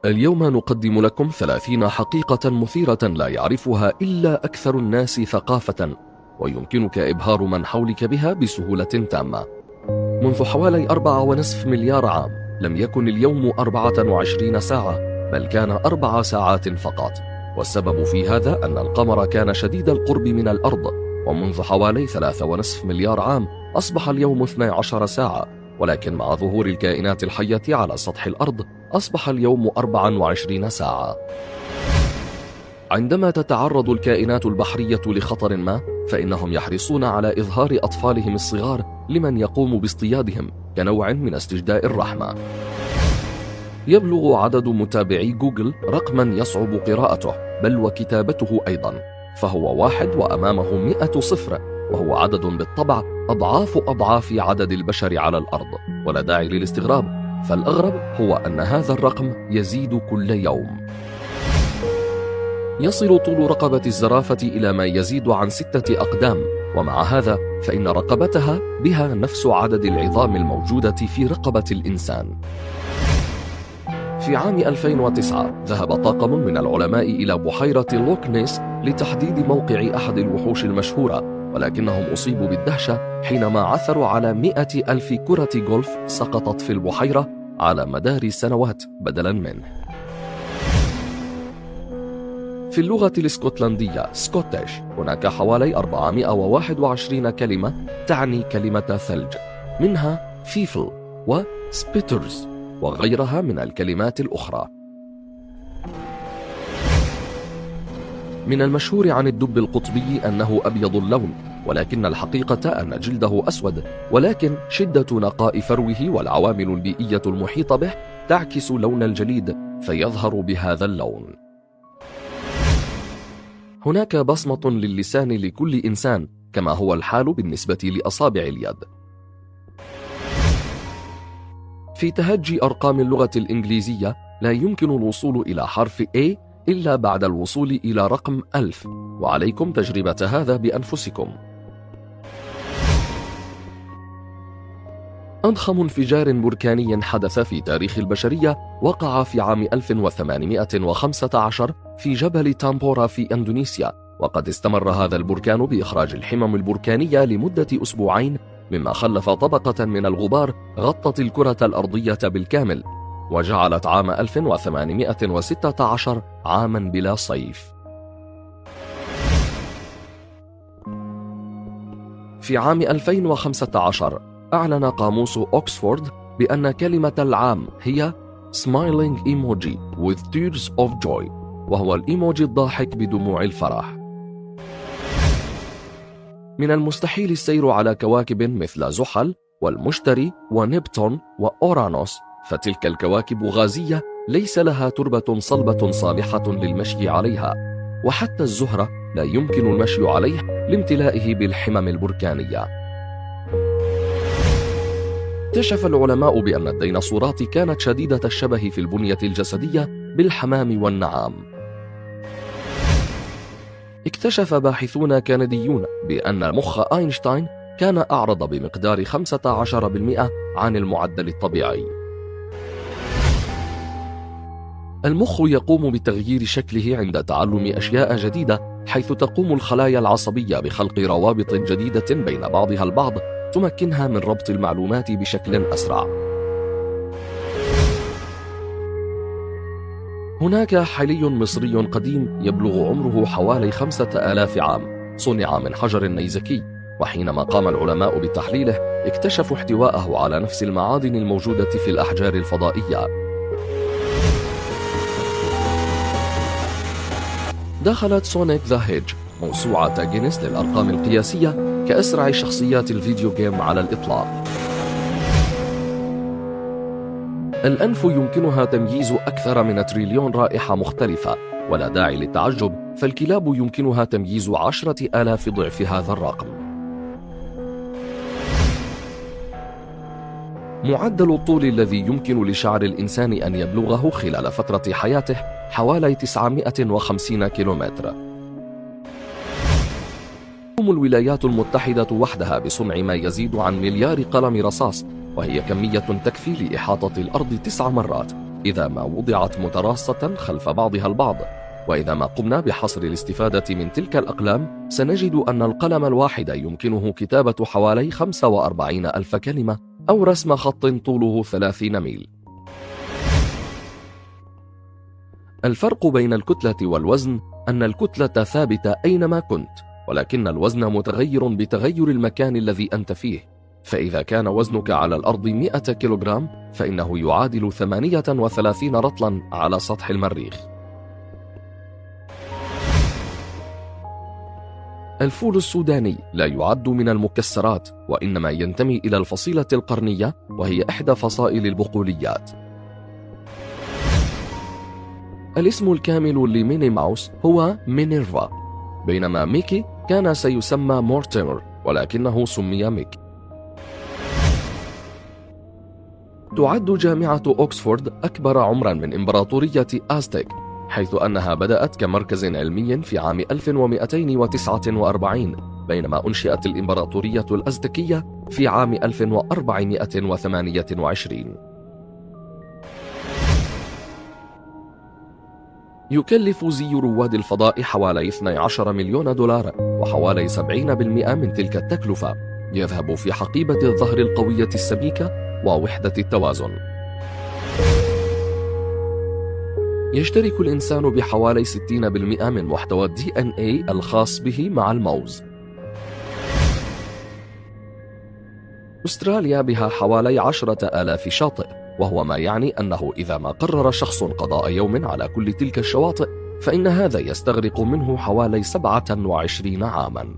اليوم نقدم لكم 30 حقيقة مثيرة لا يعرفها إلا أكثر الناس ثقافة، ويمكنك إبهار من حولك بها بسهولة تامة. منذ حوالي 4.5 مليار عام لم يكن اليوم 24 ساعة، بل كان 4 ساعات فقط. والسبب في هذا أن القمر كان شديد القرب من الأرض، ومنذ حوالي 3.5 مليار عام أصبح اليوم 12 ساعة، ولكن مع ظهور الكائنات الحية على سطح الأرض أصبح اليوم 24 ساعة. عندما تتعرض الكائنات البحرية لخطر ما، فإنهم يحرصون على إظهار أطفالهم الصغار لمن يقوم باصطيادهم كنوع من استجداء الرحمة. يبلغ عدد متابعي جوجل رقما يصعب قراءته بل وكتابته أيضا، فهو 1 وأمامه 100 صفر، وهو عدد بالطبع أضعاف عدد البشر على الأرض، ولا داعي للاستغراب، فالأغرب هو أن هذا الرقم يزيد كل يوم. يصل طول رقبة الزرافة إلى ما يزيد عن 6 أقدام، ومع هذا فإن رقبتها بها نفس عدد العظام الموجودة في رقبة الإنسان. في عام 2009 ذهب طاقم من العلماء إلى بحيرة لوك نيس لتحديد موقع أحد الوحوش المشهورة، ولكنهم أصيبوا بالدهشة حينما عثروا على 100,000 كرة جولف سقطت في البحيرة على مدار سنوات بدلا منه. في اللغة الاسكتلندية سكوتيش هناك حوالي 421 كلمة تعني كلمة ثلج، منها فيفل وسبيترز وغيرها من الكلمات الأخرى. من المشهور عن الدب القطبي أنه أبيض اللون، ولكن الحقيقة أن جلده أسود، ولكن شدة نقاء فروه والعوامل البيئية المحيطة به تعكس لون الجليد فيظهر بهذا اللون. هناك بصمة للسان لكل إنسان، كما هو الحال بالنسبة لأصابع اليد. في تهجي أرقام اللغة الإنجليزية لا يمكن الوصول إلى حرف A إلا بعد الوصول إلى رقم 1000، وعليكم تجربة هذا بأنفسكم. أضخم انفجار بركاني حدث في تاريخ البشرية وقع في عام 1815 في جبل تامبورا في إندونيسيا، وقد استمر هذا البركان بإخراج الحمم البركانية لمدة أسبوعين، مما خلف طبقة من الغبار غطت الكرة الأرضية بالكامل، وجعلت عام 1816 عاما بلا صيف. في عام 2015 أعلن قاموس أوكسفورد بأن كلمة العام هي Smiling Emoji with Tears of Joy، وهو الإيموجي الضاحك بدموع الفرح. من المستحيل السير على كواكب مثل زحل والمشتري ونبتون وأورانوس، فتلك الكواكب غازية ليس لها تربة صلبة صالحة للمشي عليها، وحتى الزهرة لا يمكن المشي عليه لامتلائه بالحمم البركانية. اكتشف العلماء بأن الديناصورات كانت شديدة الشبه في البنية الجسدية بالحمام والنعام. اكتشف باحثون كنديون بأن مخ أينشتاين كان أعرض بمقدار 15% عن المعدل الطبيعي. المخ يقوم بتغيير شكله عند تعلم أشياء جديدة، حيث تقوم الخلايا العصبية بخلق روابط جديدة بين بعضها البعض تمكنها من ربط المعلومات بشكل أسرع. هناك حلي مصري قديم يبلغ عمره حوالي 5000 عام، صنع من حجر نيزكي، وحينما قام العلماء بتحليله اكتشفوا احتواءه على نفس المعادن الموجودة في الأحجار الفضائية. دخلت سونيك ذا هيدج موسوعة جينيس للأرقام القياسية كأسرع شخصيات الفيديو جيم على الإطلاق. الأنف يمكنها تمييز أكثر من تريليون رائحة مختلفة، ولا داعي للتعجب، فالكلاب يمكنها تمييز 10,000 ضعف هذا الرقم. معدل الطول الذي يمكن لشعر الإنسان أن يبلغه خلال فترة حياته حوالي 950 كيلومتر. تقوم الولايات المتحدة وحدها بصنع ما يزيد عن 1,000,000,000 قلم رصاص، وهي كمية تكفي لإحاطة الأرض 9 مرات، إذا ما وضعت متراصة خلف بعضها البعض. وإذا ما قمنا بحصر الاستفادة من تلك الأقلام سنجد أن القلم الواحد يمكنه كتابة حوالي 45 ألف كلمة أو رسم خط طوله 30 ميل. الفرق بين الكتلة والوزن أن الكتلة ثابتة أينما كنت، ولكن الوزن متغير بتغير المكان الذي أنت فيه. فإذا كان وزنك على الأرض 100 كيلوغرام فإنه يعادل 38 رطلا على سطح المريخ. الفول السوداني لا يعد من المكسرات، وإنما ينتمي إلى الفصيلة القرنية، وهي إحدى فصائل البقوليات. الاسم الكامل لميني ماوس هو مينيرفا، بينما ميكي كان سيسمى مورتيمر ولكنه سمي ميك. تعد جامعة أوكسفورد أكبر عمرا من إمبراطورية آزتك، حيث أنها بدأت كمركز علمي في عام 1249، بينما أنشئت الإمبراطورية الأزتكية في عام 1428. يكلف زي رواد الفضاء حوالي 12 مليون دولار، وحوالي 70% من تلك التكلفة يذهب في حقيبة الظهر القوية السميكة ووحدة التوازن. يشترك الإنسان بحوالي 60% من محتوى DNA الخاص به مع الموز. أستراليا بها حوالي 10,000 شاطئ، وهو ما يعني أنه إذا ما قرر شخص قضاء يوم على كل تلك الشواطئ فإن هذا يستغرق منه حوالي 27 عاما.